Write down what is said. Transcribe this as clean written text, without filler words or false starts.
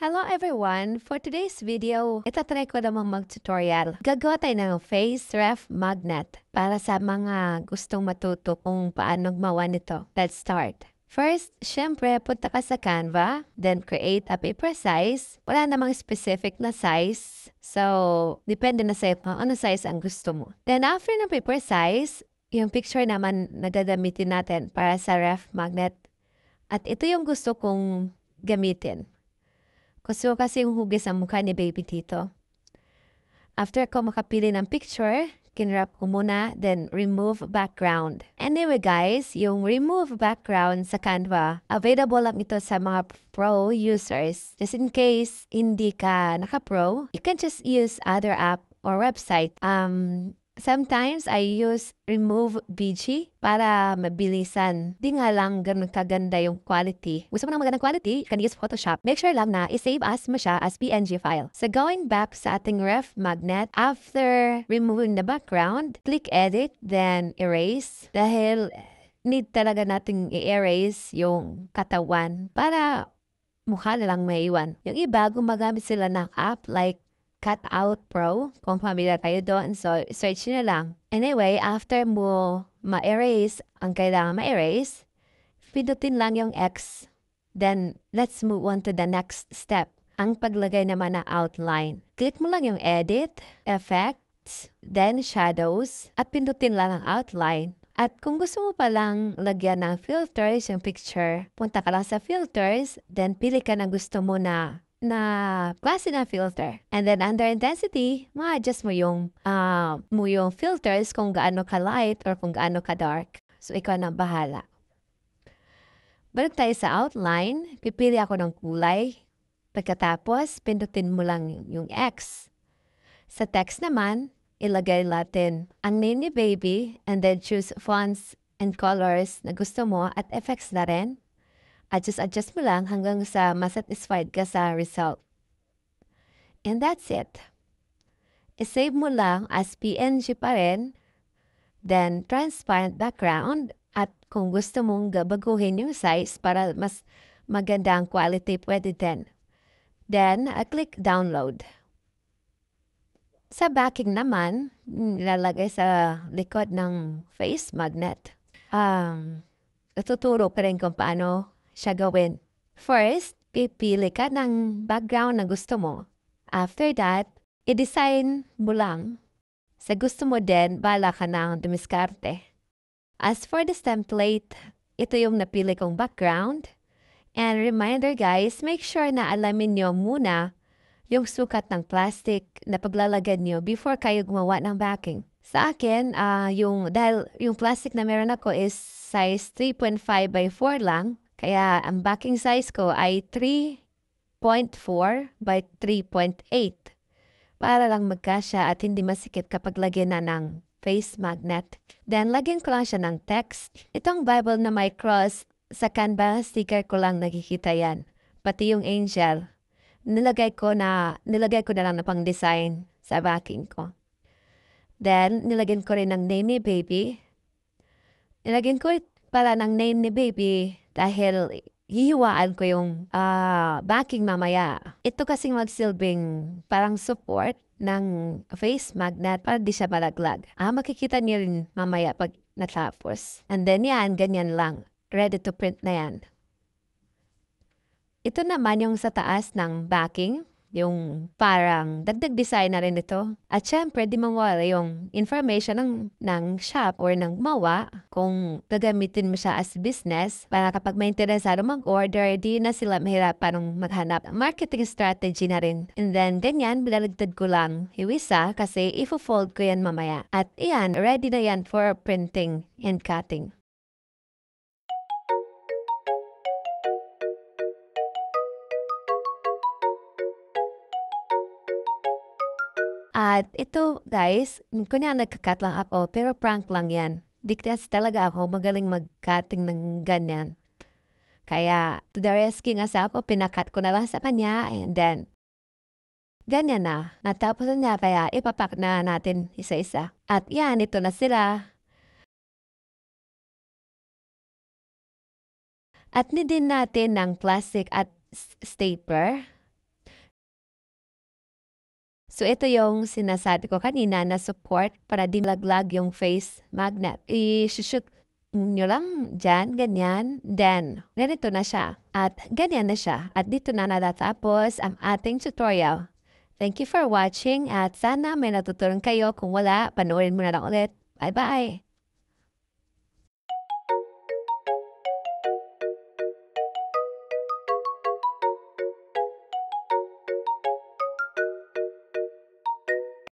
Hello everyone! For today's video, itatry ko naman mag-tutorial. Gagawa tayo ng face ref magnet para sa mga gustong matuto kung paano gumawa nito. Let's start. First, syempre, punta ka sa Canva, then create a paper size. Wala namang specific na size. So, depende na sa'yo kung ano size ang gusto mo. Then after ng paper size, yung picture naman na gagamitin natin para sa ref magnet. At ito yung gusto kong gamitin. Gusto ko kasi yung hugis ang mukha ni baby dito. After ko makapili ng picture, kinrap ko muna, then remove background. Anyway guys, yung remove background sa Canva, available lang ito sa mga pro users. Just in case hindi ka naka-pro, you can just use other app or website. Sometimes I use Remove BG para mabilisan. Di nga lang ganun kaganda yung quality. Gusto mo ng magandang quality, you can use Photoshop. Make sure lang na i-save as mo siya as PNG file. So going back sa ating ref magnet, after removing the background, click edit, then erase. Dahil need talaga nating i-erase yung katawan para mukha na lang maiwan. Yung iba, gumagamit sila ng app like Cutout Pro, kung familiar kayo doon. So, search nyo lang. Anyway, after mo ma-erase, ang kailangan ma-erase, pindutin lang yung X. Then, let's move on to the next step. Ang paglagay naman ng outline. Click mo lang yung Edit, Effects, then Shadows, at pindutin lang ang outline. At kung gusto mo palang lagyan ng filters yung picture, punta ka lang sa filters, then pili ka na gusto mo na klase na filter. And then under intensity, ma-adjust mo yung filters kung gaano ka-light or kung gaano ka-dark. So, ikaw na bahala. Balik tayo sa outline. Pipili ako ng kulay. Pagkatapos, pindutin mo lang yung X. Sa text naman, ilagay natin ang name ni baby and then choose fonts and colors na gusto mo at effects na rin. Adjust mo lang hanggang sa masatisfied ka sa result. And that's it. I-save mo lang as PNG pa rin, then transparent background, at kung gusto mong baguhin yung size para mas maganda ang quality, pwede din. Then, click download. Sa backing naman, ilalagay sa likod ng face magnet. Tuturo pa rin kung paano siya gawin. First, pipili ka ng background na gusto mo. After that, i-design mo lang. Sa gusto mo din, bala ka nang dumiskarte. As for this template, ito yung napili kong background. And reminder guys, make sure na alamin nyo muna yung sukat ng plastic na paglalagyan nyo before kayo gumawa ng backing. Sa akin, dahil yung plastic na meron ako is size 3.5 by 4 lang, kaya ang backing size ko ay 3.4 by 3.8 para lang magkasya at hindi masikip kapag lagyan na ng face magnet. Then, lagyan ko lang siya ng text. Itong Bible na may cross, sa Canva sticker ko lang nakikita yan. Pati yung angel, nilagay ko na lang na pang design sa backing ko. Then, nilagyan ko rin ng name ni baby. Nilagyan ko pala ng name ni baby dahil hihiwaan ko yung backing mamaya. Ito kasing magsilbing parang support ng face magnet para di siya malaglag. Makikita niyo rin mamaya pag natapos. And then yan, ganyan lang. Ready to print na yan. Ito naman yung sa taas ng backing. Yung parang dagdag design na rin ito. At syempre, di mawala yung information ng shop or ng gumawa kung gagamitin mo siya as business para kapag may interesado mag-order, di na sila mahirapan ng maghanap. Marketing strategy na rin. And then, ganyan, bilalagtad ko lang hiwisa kasi ifo-fold ko yan mamaya. At iyan, ready na yan for printing and cutting. At ito guys, kunya nagka-cut lang ako pero prank lang yan. Di kasi talaga ako magaling mag-cutting ng ganyan. Kaya to the rescue nga sa ako, pinakat ko na lang sa kanya and then ganyan na. Natapos na niya kaya ipapak na natin isa-isa. At yan, ito na sila. At nidin natin ng plastic at stapler So ito yung sinasabi ko kanina na support para di malaglag yung face magnet. I-shoot nyo lang dyan, ganyan. Then, ganito na siya. At ganyan na siya. At dito na natatapos ang ating tutorial. Thank you for watching at sana may natutunan kayo. Kung wala, panoorin mo na lang ulit. Bye-bye!